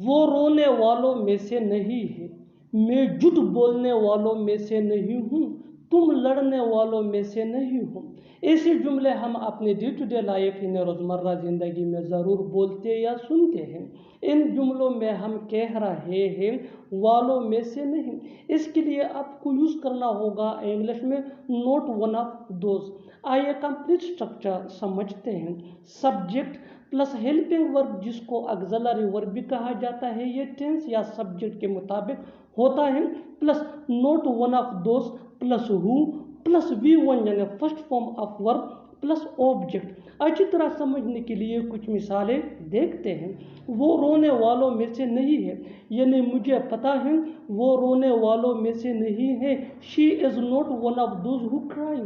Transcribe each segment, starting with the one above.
वो रोने वालों में से नहीं है, मैं झूठ बोलने वालों में से नहीं हूँ, तुम लड़ने वालों में से नहीं हो। ऐसे जुमले हम अपने डे टू डे लाइफ यानी रोज़मर्रा ज़िंदगी में ज़रूर बोलते या सुनते हैं। इन जुमलों में हम कह रहे हैं वालों में से नहीं। इसके लिए आपको यूज़ करना होगा इंग्लिश में नोट वन ऑफ दोज। आइए कंप्लीट स्ट्रक्चर समझते हैं। सब्जेक्ट प्लस हेल्पिंग वर्ब जिसको ऑक्सिलरी वर्ब भी कहा जाता है, ये टेंस या सब्जेक्ट के मुताबिक होता है, plus note one of those plus who plus V1 यानी first form of verb plus object. अच्छी तरह समझने के लिए कुछ मिसालें देखते हैं। वो रोने वालों में से नहीं है, यानी मुझे पता है वो रोने वालों में से नहीं है। She is not one of those who cry.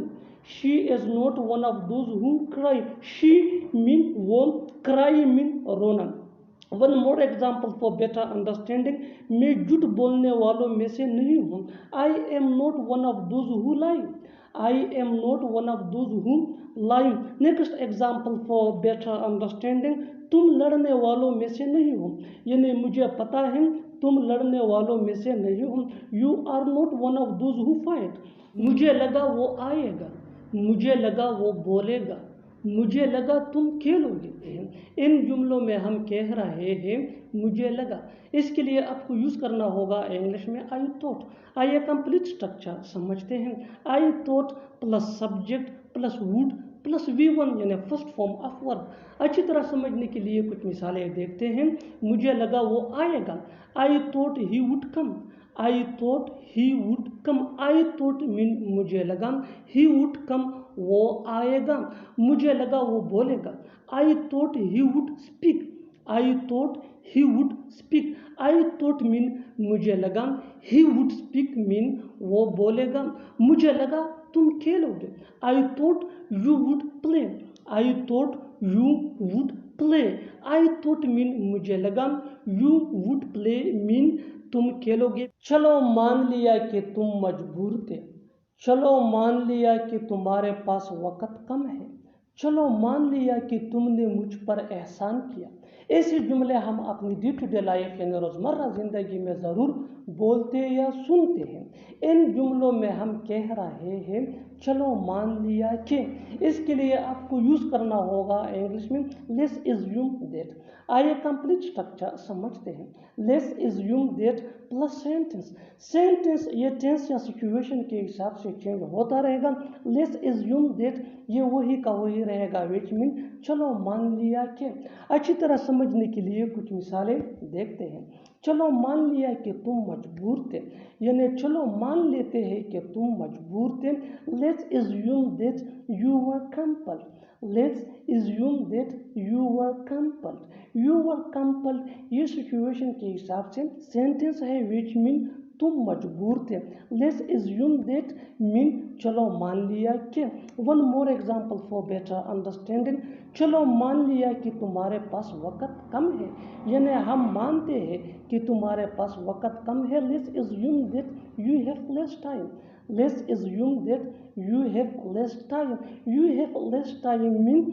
She is not one of those who cry. She mean वो, क्राई मीन रोना। One more example for better understanding, मैं झूठ बोलने वालों में से नहीं हूँ। I am not one of those who lie. I am not one of those who lie. Next example for better understanding, तुम लड़ने वालों में से नहीं हो, यानी मुझे पता है तुम लड़ने वालों में से नहीं हो। You are not one of those who fight. मुझे लगा वो आएगा, मुझे लगा वो बोलेगा, मुझे लगा तुम खेलोगे। इन जुमलों में हम कह रहे हैं मुझे लगा। इसके लिए आपको यूज़ करना होगा इंग्लिश में आई थॉट। आइए कंप्लीट स्ट्रक्चर समझते हैं। I thought plus subject plus would plus V1 यानी फर्स्ट फॉर्म ऑफ वर्ब। अच्छी तरह समझने के लिए कुछ मिसालें देखते हैं। मुझे लगा वो आएगा। I thought he would come. I thought he would come. I thought mean मुझे लगा, ही वुड कम वो आएगा, मुझे लगा वो बोलेगा। I thought he would speak. I thought he would speak. I thought mean मुझे लगा, ही वुड स्पीक मीन वो बोलेगा। मुझे लगा तुम खेलोगे। I thought you would play. I thought you would play. I thought mean मुझे लगा, यू वुड प्ले मीन तुम खेलोगे। चलो मान लिया कि तुम मजबूर थे। चलो मान लिया कि तुम्हारे पास वक़्त कम है। चलो मान लिया कि तुमने मुझ पर एहसान किया। ऐसे जुमले हम अपनी डे टू डे लाइफ यानी रोज़मर्रा ज़िंदगी में ज़रूर बोलते या सुनते हैं। इन जुमलों में हम कह रहे हैं चलो मान लिया कि। इसके लिए आपको यूज़ करना होगा इंग्लिश में लेट्स एज्यूम दैट। आइए कंप्लीट स्ट्रक्चर समझते हैं। Let's assume that plus sentence. Sentence ये टेंस या सिचुएशन के हिसाब से चेंज होता रहेगा। लेट्स एज्यूम दैट ये वही का वही रहेगा, विच मीन चलो मान लिया कि। अच्छी तरह समझने के लिए कुछ मिसालें देखते हैं। चलो मान लिया कि तुम मजबूर थे, यानी चलो मान लेते हैं कि तुम मजबूर थे। Let's assume that you were compelled. Let's assume that you were compelled. You were compelled ये सिचुएशन के हिसाब से सेंटेंस है विच मीन तुम मजबूर थे। लेट्स एज्यूम दैट मीन चलो मान लिया कि। One more example for better understanding, चलो मान लिया कि तुम्हारे पास वक़्त कम है, यानी हम मानते हैं कि तुम्हारे पास वक़्त कम है। Let's assume that you have less time. Let's assume that you have less time. You have less time mean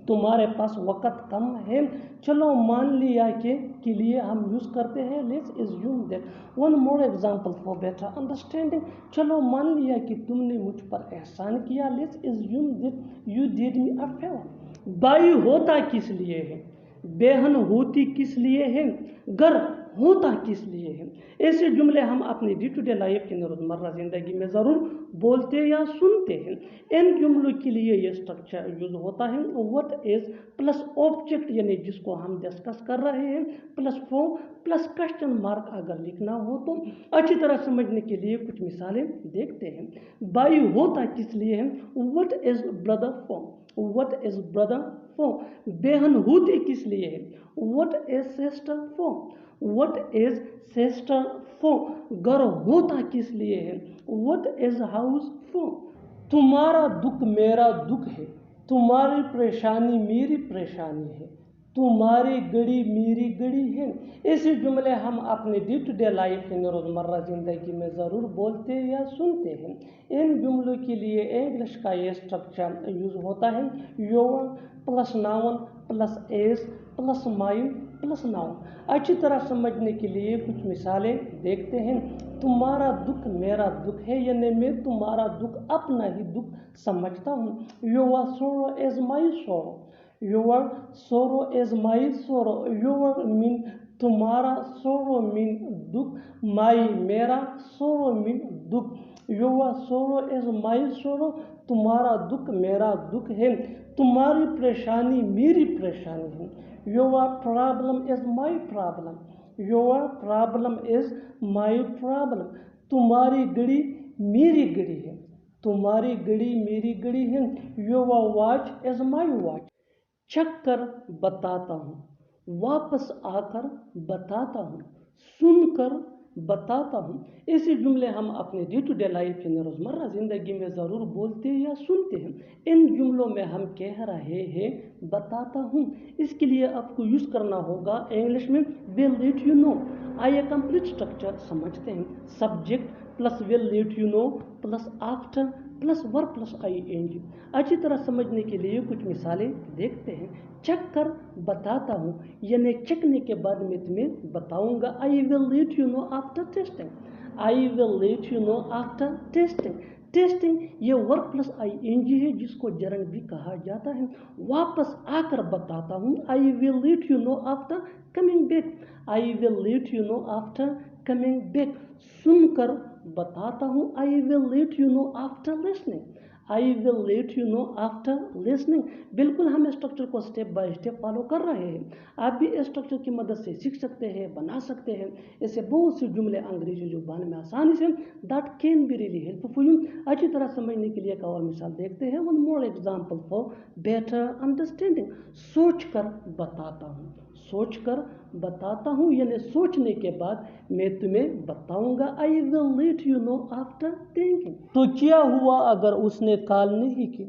तुम्हारे पास वक़्त कम है। चलो मान लिया के लिए हम यूज़ करते हैं let's assume that. One more example for better understanding, चलो मान लिया कि तुमने मुझ पर एहसान किया। Let's assume that you did me a favour. भाई होता किस लिए है, बहन होती किस लिए है, घर होता किस लिए है। ऐसे जुमले हम अपनी डे टू डे लाइफ की रोज़मर्रा ज़िंदगी में ज़रूर बोलते या सुनते हैं। इन जुमलों के लिए ये स्ट्रक्चर यूज होता है व्हाट इज प्लस ऑब्जेक्ट यानी जिसको हम डिस्कस कर रहे हैं plus form plus question mark अगर लिखना हो तो। अच्छी तरह समझने के लिए कुछ मिसालें देखते हैं। भाई होता किस लिए है, what is brother form. What is brother form. बहन होती किस लिए है, what is sister form. What is sister form. घर होता किस लिए है, व्हाट इज हाउस फॉर्म। तुम्हारा दुख मेरा दुख है, तुम्हारी परेशानी मेरी परेशानी है, तुम्हारी घड़ी मेरी घड़ी है। ऐसे जुमले हम अपने डे टू डे लाइफ यानी रोज़मर्रा ज़िंदगी में ज़रूर बोलते या सुनते हैं। इन जुमलों के लिए इंग्लिश का ये स्ट्रक्चर यूज़ होता है your plus noun plus S plus my plus noun. अच्छी तरह समझने के लिए कुछ मिसालें देखते हैं। तुम्हारा दुख मेरा दुख है, यानी मैं तुम्हारा दुख अपना ही दुख समझता हूँ। योर सोरो इज माई सोरो, योर सोरो इज माई सोरो। योर मीन तुम्हारा, सोरो मीन दुख, माई मेरा, सोरो मीन दुख। योर सोरो इज माई सोरो, तुम्हारा दुख मेरा दुख है। तुम्हारी परेशानी मेरी परेशानी है। Your problem is my problem, your problem is my problem. तुम्हारी घड़ी मेरी घड़ी है, तुम्हारी घड़ी मेरी घड़ी है। Your watch is my watch. चख कर बताता हूँ, वापस आकर बताता हूँ, सुनकर बताता हूँ। ऐसे जुमले हम अपने डे टू डे लाइफ यानी रोज़मर्रा ज़िंदगी में ज़रूर बोलते या सुनते हैं। इन जुमलों में हम कह रहे हैं बताता हूँ, इसके लिए आपको यूज़ करना होगा इंग्लिश में विल लेट यू नो। आइए कंप्लीट स्ट्रक्चर समझते हैं। Subject plus will let you know plus after plus verb plus ING। अच्छी तरह समझने के लिए कुछ मिसालें देखते हैं। चख कर बताता हूँ, यानी चखने के बाद मैं तुम्हें बताऊंगा। I will let you know after testing, I will let you know after testing. Testing ये वर्ब प्लस ING है, जिसको जरंड भी कहा जाता है। वापस आकर बताता हूँ, I will let you know after coming back, I will let you know after coming back. सुनकर बताता हूँ, I will let you know after listening, I will let you know after listening. बिल्कुल हम स्ट्रक्चर को step by step follow कर रहे हैं। आप भी इस स्ट्रक्चर की मदद से सीख सकते हैं, बना सकते हैं। ऐसे बहुत से जुमले अंग्रेजी जुबान में आसानी say that can be really helpful for you. अच्छी तरह समझने के लिए एक और मिसाल देखते हैं। One more example for better understanding. सोच कर बताता हूँ, सोच कर बताता हूँ, यानी सोचने के बाद मैं तुम्हें बताऊंगा। I will let you know after thinking. तो क्या हुआ अगर उसने कॉल नहीं की,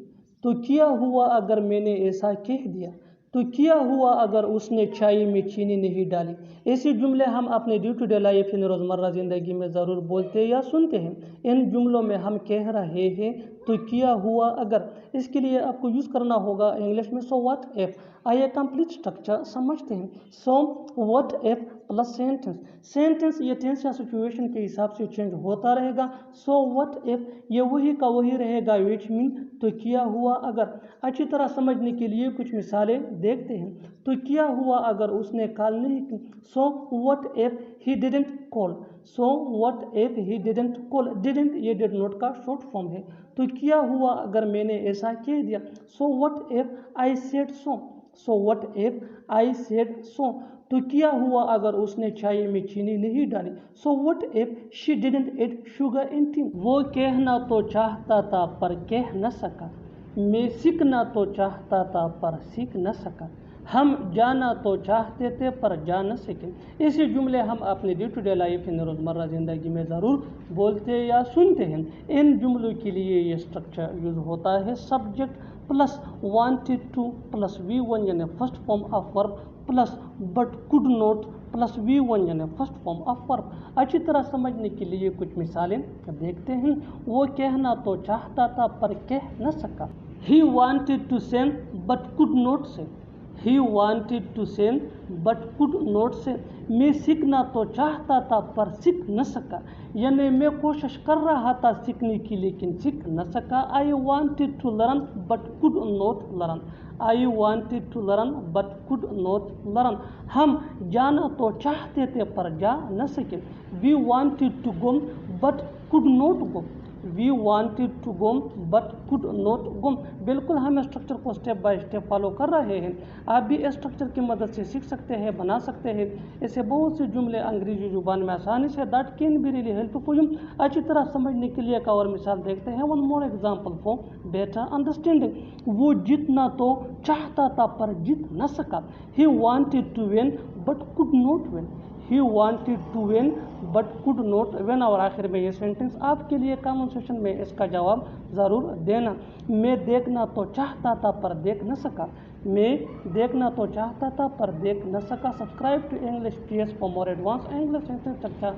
तो क्या हुआ अगर मैंने ऐसा कह दिया, तो क्या हुआ अगर उसने चाय में चीनी नहीं डाली। ऐसे जुमले हम अपने डे टू डे लाइफ यानी रोज़मर्रा ज़िंदगी में ज़रूर बोलते या सुनते हैं। इन जुमलों में हम कह रहे हैं तो क्या हुआ अगर। इसके लिए आपको यूज़ करना होगा इंग्लिश में सो व्हाट इफ। आइए कंप्लीट स्ट्रक्चर समझते हैं। सो what if plus sentence. Sentence ये टेंस या सिचुएशन के हिसाब से चेंज होता रहेगा। सो व्हाट इफ ये वही का वही रहेगा, विच मीन तो क्या हुआ अगर। अच्छी तरह समझने के लिए कुछ मिसालें देखते हैं। तो क्या हुआ अगर उसने कॉल नहीं की। सो what if he didn't call, so what if he didn't call. Didn't ये डिड नॉट का शॉर्ट फॉर्म है। तो क्या हुआ अगर मैंने ऐसा कह दिया। सो what if I said so, so what if I said so. तो क्या हुआ अगर उसने चाय में चीनी नहीं डाली। So what if she didn't add sugar in tea. वो कहना तो चाहता था पर कह न सका, मैं सीखना तो चाहता था पर सीख न सका, हम जाना तो चाहते थे पर जा न सके। ऐसे जुमले हम अपने डे टू डे लाइफ यानी रोज़मर्रा ज़िंदगी में ज़रूर बोलते या सुनते हैं। इन जुमलों के लिए ये स्ट्रक्चर यूज़ होता है। Subject plus wanted two plus V1 यानी first form of verb plus but could not plus V1 यानी फर्स्ट फॉर्म ऑफ वर्ब। अच्छी तरह समझने के लिए कुछ मिसालें देखते हैं। वो कहना तो चाहता था पर कह न सका। He wanted to send but could not say, he wanted to send but could not say। मैं सीखना तो चाहता था पर सीख न सका, यानी मैं कोशिश कर रहा था सीखने की लेकिन सीख न सका। I wanted to learn but could not learn, I wanted to learn but could not learn। हम जाना तो चाहते थे पर जा न सके। We wanted to go but could not go, we wanted to go but could not go। बिल्कुल हम स्ट्रक्चर को स्टेप बाय स्टेप फॉलो कर रहे हैं। आप भी इस स्ट्रक्चर की मदद से सीख सकते हैं, बना सकते हैं। ऐसे बहुत से जुमले अंग्रेजी जुबान में आसानी say that can be really helpful you. अच्छी तरह समझने के लिए एक और मिसाल देखते हैं। One more example for better understanding. वो जीतना तो चाहता था पर जीत न सका। He wanted to win but could not win, he wanted to win but could not win. और आखिर में ये सेंटेंस आपके लिए कमेंट सेक्शन में इसका जवाब ज़रूर देना। मैं देखना तो चाहता था पर देख न सका, मैं देखना तो चाहता था पर देख न सका। Subscribe to English PS for more advance English sentence structure.